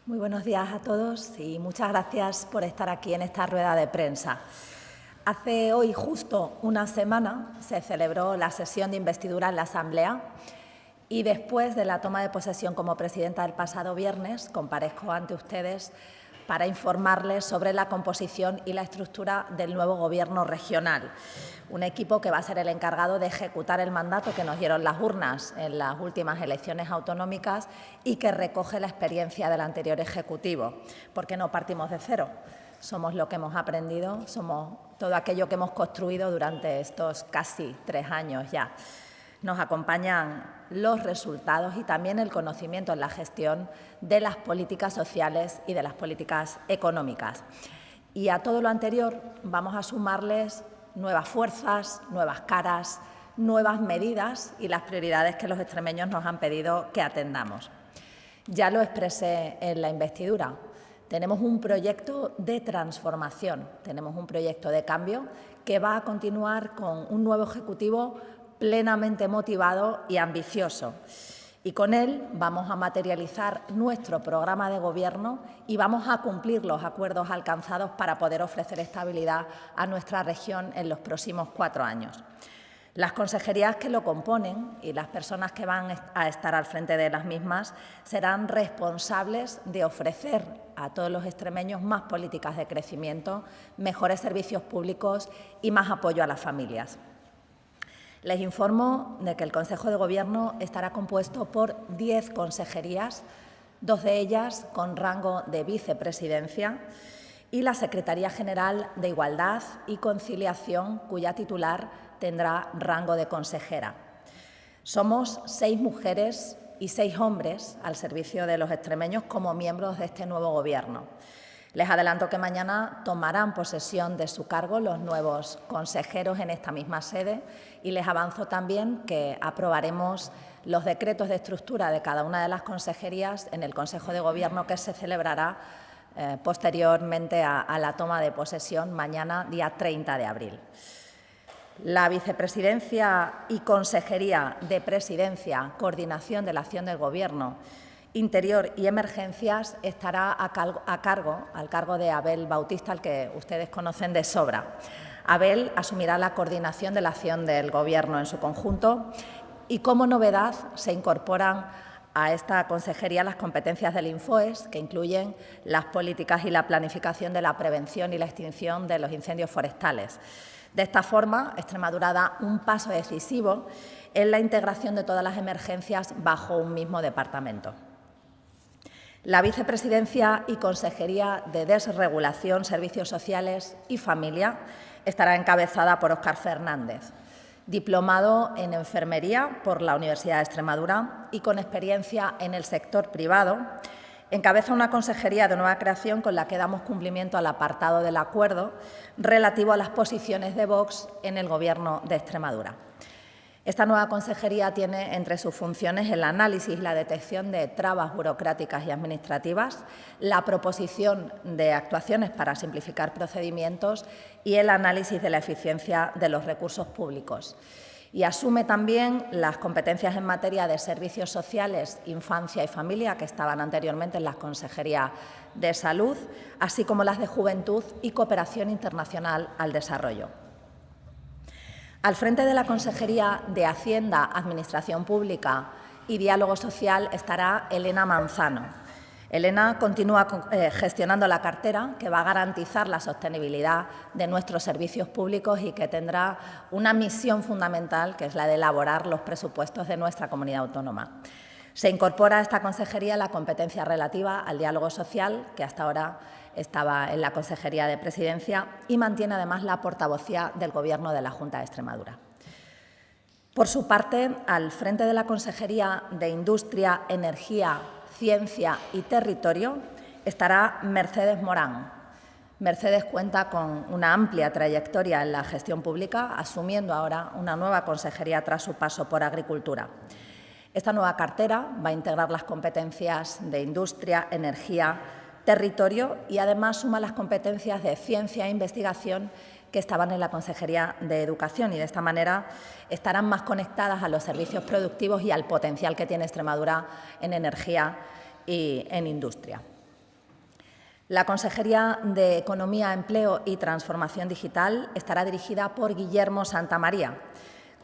Muy buenos días a todos y muchas gracias por estar aquí en esta rueda de prensa. Hace hoy justo una semana se celebró la sesión de investidura en la Asamblea y después de la toma de posesión como presidenta el pasado viernes comparezco ante ustedes para informarles sobre la composición y la estructura del nuevo Gobierno regional, un equipo que va a ser el encargado de ejecutar el mandato que nos dieron las urnas en las últimas elecciones autonómicas y que recoge la experiencia del anterior Ejecutivo, porque no partimos de cero. Somos lo que hemos aprendido, somos todo aquello que hemos construido durante estos casi 3 años ya. Nos acompañan los resultados y también el conocimiento en la gestión de las políticas sociales y de las políticas económicas. Y a todo lo anterior vamos a sumarles nuevas fuerzas, nuevas caras, nuevas medidas y las prioridades que los extremeños nos han pedido que atendamos. Ya lo expresé en la investidura. Tenemos un proyecto de transformación, tenemos un proyecto de cambio que va a continuar con un nuevo Ejecutivo plenamente motivado y ambicioso. Y con él vamos a materializar nuestro programa de Gobierno y vamos a cumplir los acuerdos alcanzados para poder ofrecer estabilidad a nuestra región en los próximos 4 años. Las consejerías que lo componen y las personas que van a estar al frente de las mismas serán responsables de ofrecer a todos los extremeños más políticas de crecimiento, mejores servicios públicos y más apoyo a las familias. Les informo de que el Consejo de Gobierno estará compuesto por 10 consejerías, 2 de ellas con rango de vicepresidencia, y la Secretaría General de Igualdad y Conciliación, cuya titular tendrá rango de consejera. Somos 6 mujeres y 6 hombres al servicio de los extremeños como miembros de este nuevo Gobierno. Les adelanto que mañana tomarán posesión de su cargo los nuevos consejeros en esta misma sede y les avanzo también que aprobaremos los decretos de estructura de cada una de las consejerías en el Consejo de Gobierno que se celebrará posteriormente a la toma de posesión mañana, día 30 de abril. La Vicepresidencia y Consejería de Presidencia, Coordinación de la Acción del Gobierno, Interior y Emergencias estará al cargo de Abel Bautista, al que ustedes conocen de sobra. Abel asumirá la coordinación de la acción del Gobierno en su conjunto y, como novedad, se incorporan a esta consejería las competencias del Infoes, que incluyen las políticas y la planificación de la prevención y la extinción de los incendios forestales. De esta forma, Extremadura da un paso decisivo en la integración de todas las emergencias bajo un mismo departamento. La Vicepresidencia y Consejería de Desregulación, Servicios Sociales y Familia estará encabezada por Óscar Fernández, diplomado en Enfermería por la Universidad de Extremadura y con experiencia en el sector privado. Encabeza una consejería de nueva creación con la que damos cumplimiento al apartado del acuerdo relativo a las posiciones de Vox en el Gobierno de Extremadura. Esta nueva consejería tiene entre sus funciones el análisis y la detección de trabas burocráticas y administrativas, la proposición de actuaciones para simplificar procedimientos y el análisis de la eficiencia de los recursos públicos. Y asume también las competencias en materia de servicios sociales, infancia y familia, que estaban anteriormente en la Consejería de Salud, así como las de Juventud y Cooperación Internacional al Desarrollo. Al frente de la Consejería de Hacienda, Administración Pública y Diálogo Social estará Elena Manzano. Elena continúa gestionando la cartera que va a garantizar la sostenibilidad de nuestros servicios públicos y que tendrá una misión fundamental, que es la de elaborar los presupuestos de nuestra comunidad autónoma. Se incorpora a esta consejería la competencia relativa al diálogo social, que hasta ahora estaba en la Consejería de Presidencia, y mantiene además la portavocía del Gobierno de la Junta de Extremadura. Por su parte, al frente de la Consejería de Industria, Energía, Ciencia y Territorio estará Mercedes Morán. Mercedes cuenta con una amplia trayectoria en la gestión pública, asumiendo ahora una nueva consejería tras su paso por Agricultura. Esta nueva cartera va a integrar las competencias de Industria, Energía, Territorio y además suma las competencias de Ciencia e Investigación que estaban en la Consejería de Educación y de esta manera estarán más conectadas a los servicios productivos y al potencial que tiene Extremadura en energía y en industria. La Consejería de Economía, Empleo y Transformación Digital estará dirigida por Guillermo Santamaría.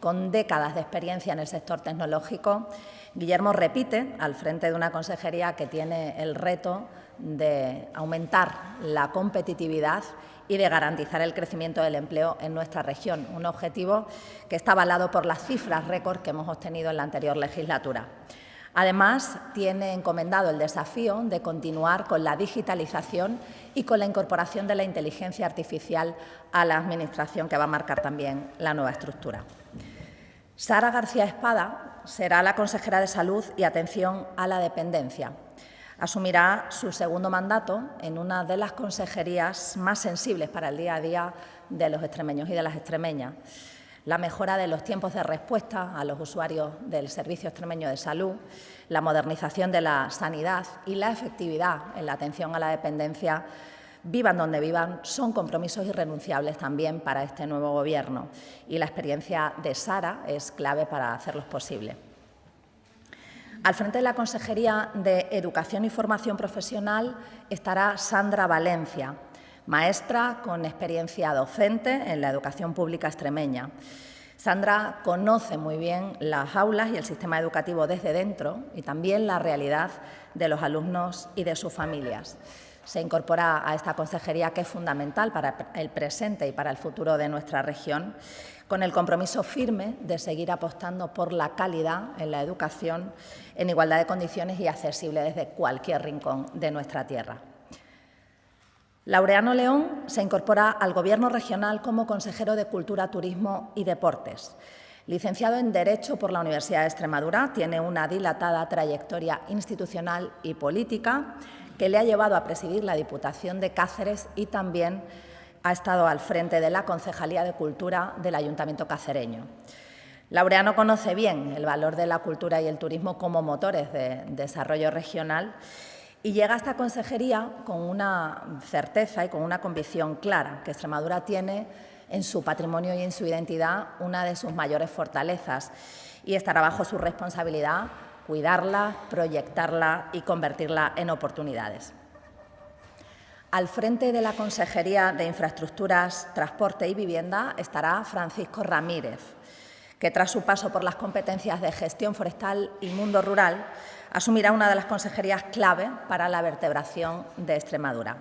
Con décadas de experiencia en el sector tecnológico, Guillermo repite al frente de una consejería que tiene el reto de aumentar la competitividad y de garantizar el crecimiento del empleo en nuestra región, un objetivo que está avalado por las cifras récord que hemos obtenido en la anterior legislatura. Además, tiene encomendado el desafío de continuar con la digitalización y con la incorporación de la inteligencia artificial a la Administración, que va a marcar también la nueva estructura. Sara García Espada será la consejera de Salud y Atención a la Dependencia. Asumirá su segundo mandato en una de las consejerías más sensibles para el día a día de los extremeños y de las extremeñas. La mejora de los tiempos de respuesta a los usuarios del Servicio Extremeño de Salud, la modernización de la sanidad y la efectividad en la atención a la dependencia, vivan donde vivan, son compromisos irrenunciables también para este nuevo Gobierno, y la experiencia de Sara es clave para hacerlos posible. Al frente de la Consejería de Educación y Formación Profesional estará Sandra Valencia, maestra con experiencia docente en la educación pública extremeña. Sandra conoce muy bien las aulas y el sistema educativo desde dentro y también la realidad de los alumnos y de sus familias. Se incorpora a esta consejería, que es fundamental para el presente y para el futuro de nuestra región, con el compromiso firme de seguir apostando por la calidad en la educación en igualdad de condiciones y accesible desde cualquier rincón de nuestra tierra. Laureano León se incorpora al Gobierno regional como consejero de Cultura, Turismo y Deportes. Licenciado en Derecho por la Universidad de Extremadura, tiene una dilatada trayectoria institucional y política que le ha llevado a presidir la Diputación de Cáceres y también ha estado al frente de la Concejalía de Cultura del Ayuntamiento cacereño. Laureano conoce bien el valor de la cultura y el turismo como motores de desarrollo regional y llega a esta consejería con una certeza y con una convicción clara que Extremadura tiene en su patrimonio y en su identidad una de sus mayores fortalezas, y estará bajo su responsabilidad cuidarla, proyectarla y convertirla en oportunidades. Al frente de la Consejería de Infraestructuras, Transporte y Vivienda estará Francisco Ramírez, que tras su paso por las competencias de gestión forestal y mundo rural, asumirá una de las consejerías clave para la vertebración de Extremadura.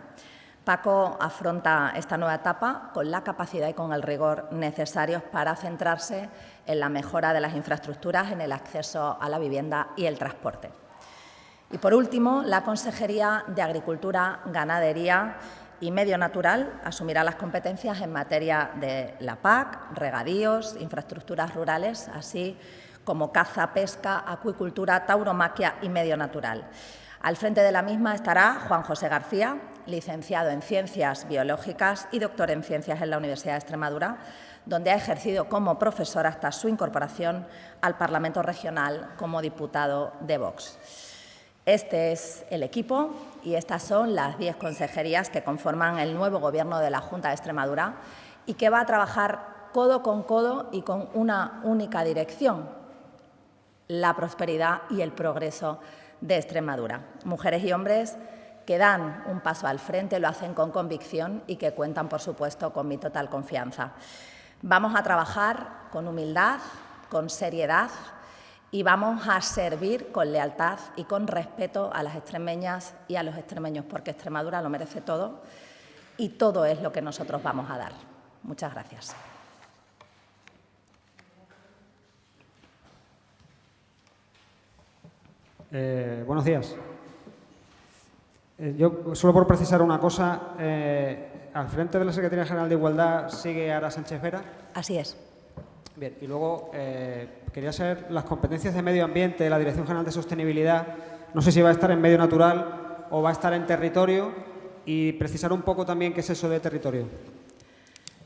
Paco afronta esta nueva etapa con la capacidad y con el rigor necesarios para centrarse en la mejora de las infraestructuras, en el acceso a la vivienda y el transporte. Y, por último, la Consejería de Agricultura, Ganadería y Medio Natural asumirá las competencias en materia de la PAC, regadíos, infraestructuras rurales, así como caza, pesca, acuicultura, tauromaquia y medio natural. Al frente de la misma estará Juan José García, licenciado en Ciencias Biológicas y doctor en Ciencias en la Universidad de Extremadura, donde ha ejercido como profesor hasta su incorporación al Parlamento Regional como diputado de Vox. Este es el equipo y estas son las 10 consejerías que conforman el nuevo Gobierno de la Junta de Extremadura y que va a trabajar codo con codo y con una única dirección: la prosperidad y el progreso de Extremadura. Mujeres y hombres que dan un paso al frente, lo hacen con convicción y que cuentan, por supuesto, con mi total confianza. Vamos a trabajar con humildad, con seriedad y vamos a servir con lealtad y con respeto a las extremeñas y a los extremeños, porque Extremadura lo merece todo y todo es lo que nosotros vamos a dar. Muchas gracias. Buenos días. Yo, solo por precisar una cosa, al frente de la Secretaría General de Igualdad sigue Ara Sánchez Vera. Así es. Bien, y luego quería saber las competencias de medio ambiente de la Dirección General de Sostenibilidad. No sé si va a estar en medio natural o va a estar en territorio, y precisar un poco también qué es eso de territorio.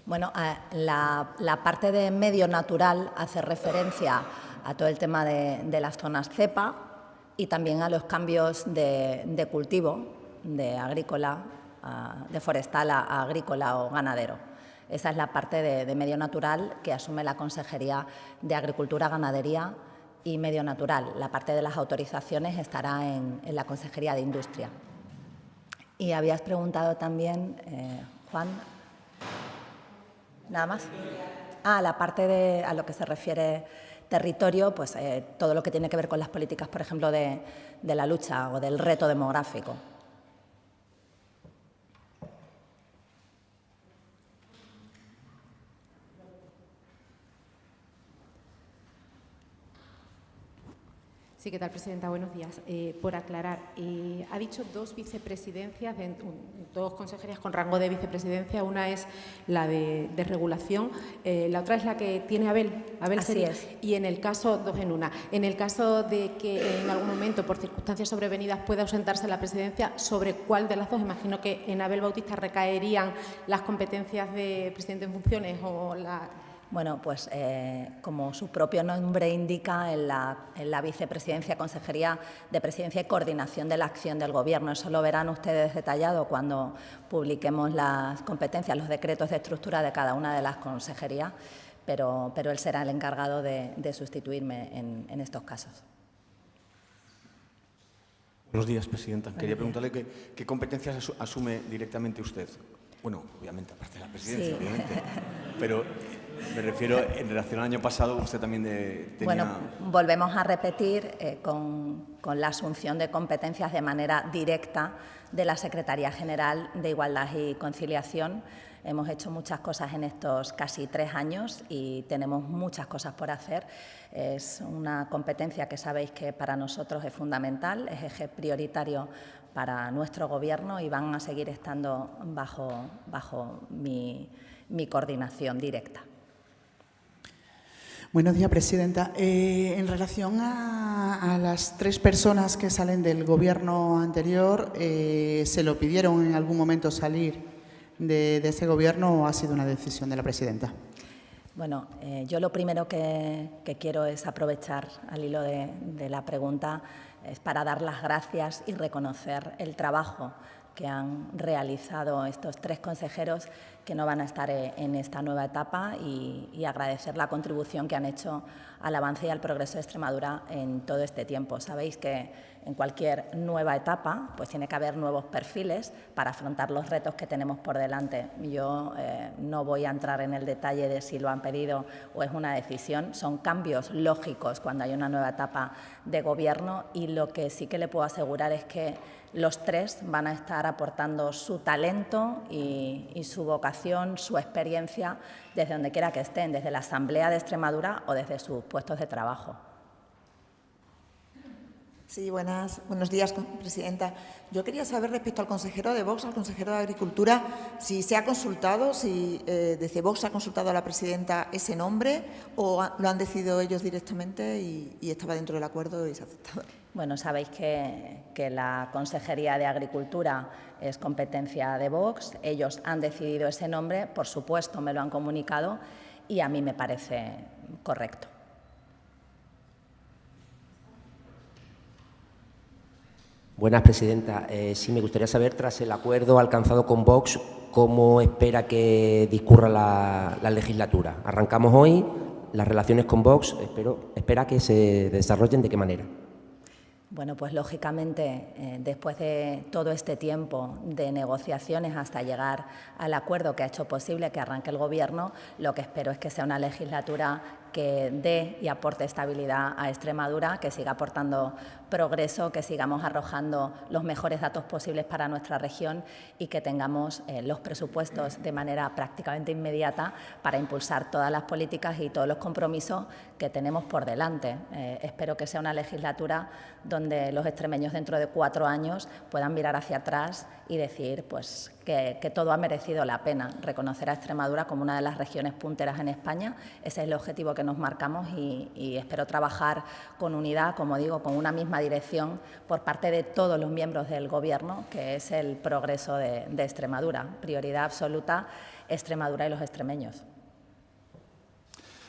Bueno, la parte de medio natural hace referencia a todo el tema de las zonas cepa y también a los cambios de cultivo, de agrícola, de forestal a agrícola o ganadero. Esa es la parte de medio natural que asume la Consejería de Agricultura, Ganadería y Medio Natural. La parte de las autorizaciones estará en la Consejería de Industria. Y habías preguntado también, Juan, ¿nada más? La parte a lo que se refiere territorio, pues todo lo que tiene que ver con las políticas, por ejemplo, de la lucha o del reto demográfico. Sí, ¿qué tal, presidenta? Buenos días. Por aclarar, ha dicho dos vicepresidencias, dos consejerías con rango de vicepresidencia. Una es la de regulación, la otra es la que tiene Abel. Así es. Y en el caso, dos en una, en el caso de que en algún momento, por circunstancias sobrevenidas, pueda ausentarse la presidencia, ¿sobre cuál de las dos? Imagino que en Abel Bautista recaerían las competencias de presidente en funciones o la... Bueno, pues como su propio nombre indica, en la vicepresidencia, consejería de presidencia y coordinación de la acción del Gobierno. Eso lo verán ustedes detallado cuando publiquemos las competencias, los decretos de estructura de cada una de las consejerías, pero él será el encargado de sustituirme en estos casos. Buenos días, presidenta. Quería preguntarle qué competencias asume directamente usted. Bueno, obviamente, aparte de la presidencia, sí. Obviamente, pero me refiero, en relación al año pasado, usted también tenía... Bueno, volvemos a repetir con la asunción de competencias de manera directa de la Secretaría General de Igualdad y Conciliación. Hemos hecho muchas cosas en estos casi 3 años y tenemos muchas cosas por hacer. Es una competencia que sabéis que para nosotros es fundamental, es eje prioritario para nuestro Gobierno y van a seguir estando bajo mi coordinación directa. Buenos días, presidenta. En relación a las 3 personas que salen del Gobierno anterior, ¿se lo pidieron en algún momento salir de ese Gobierno o ha sido una decisión de la presidenta? Bueno, yo lo primero que quiero es aprovechar, al hilo de la pregunta, es para dar las gracias y reconocer el trabajo que han realizado estos 3 consejeros que no van a estar en esta nueva etapa y agradecer la contribución que han hecho al avance y al progreso de Extremadura en todo este tiempo. Sabéis que en cualquier nueva etapa pues tiene que haber nuevos perfiles para afrontar los retos que tenemos por delante. Yo no voy a entrar en el detalle de si lo han pedido o es una decisión, son cambios lógicos cuando hay una nueva etapa de Gobierno y lo que sí que le puedo asegurar es que los 3 van a estar aportando su talento y su vocación, su experiencia, desde donde quiera que estén, desde la Asamblea de Extremadura o desde sus puestos de trabajo. Sí, buenos días, presidenta. Yo quería saber respecto al consejero de Vox, al consejero de Agricultura, si se ha consultado, si desde Vox ha consultado a la presidenta ese nombre o lo han decidido ellos directamente y estaba dentro del acuerdo y se ha aceptado. Bueno, sabéis que la Consejería de Agricultura es competencia de Vox. Ellos han decidido ese nombre, por supuesto me lo han comunicado y a mí me parece correcto. Buenas, presidenta. Sí, me gustaría saber, tras el acuerdo alcanzado con Vox, cómo espera que discurra la legislatura. Arrancamos hoy, las relaciones con Vox, espera que se desarrollen de qué manera. Bueno, pues lógicamente, después de todo este tiempo de negociaciones hasta llegar al acuerdo que ha hecho posible que arranque el Gobierno, lo que espero es que sea una legislatura que dé y aporte estabilidad a Extremadura, que siga aportando progreso, que sigamos arrojando los mejores datos posibles para nuestra región y que tengamos los presupuestos de manera prácticamente inmediata para impulsar todas las políticas y todos los compromisos que tenemos por delante. Espero que sea una legislatura donde los extremeños dentro de 4 años puedan mirar hacia atrás y decir pues, que todo ha merecido la pena. Reconocer a Extremadura como una de las regiones punteras en España, ese es el objetivo que nos marcamos y espero trabajar con unidad, como digo, con una misma dirección por parte de todos los miembros del Gobierno, que es el progreso de Extremadura. Prioridad absoluta, Extremadura y los extremeños.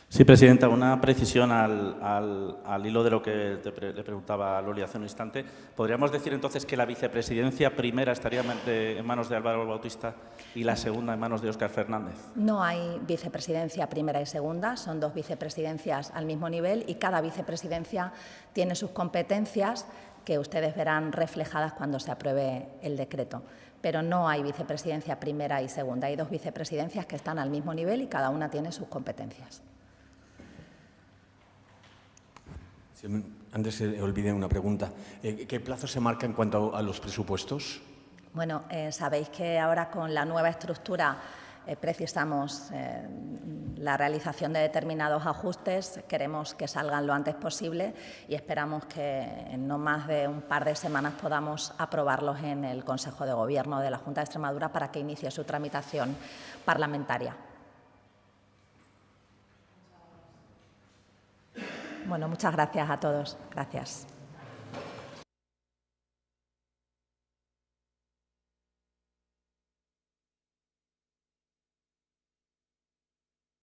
Sí, presidenta, una precisión al hilo de lo que le preguntaba a Loli hace un instante. ¿Podríamos decir entonces que la vicepresidencia primera estaría en manos de Álvaro Bautista y la segunda en manos de Óscar Fernández? No hay vicepresidencia primera y segunda, son 2 vicepresidencias al mismo nivel y cada vicepresidencia tiene sus competencias, que ustedes verán reflejadas cuando se apruebe el decreto. Pero no hay vicepresidencia primera y segunda. Hay 2 vicepresidencias que están al mismo nivel y cada una tiene sus competencias. Sí, antes se olvidé una pregunta. ¿Qué plazo se marca en cuanto a los presupuestos? Bueno, sabéis que ahora con la nueva estructura precisamos la realización de determinados ajustes, queremos que salgan lo antes posible y esperamos que en no más de un par de semanas podamos aprobarlos en el Consejo de Gobierno de la Junta de Extremadura para que inicie su tramitación parlamentaria. Bueno, muchas gracias a todos. Gracias.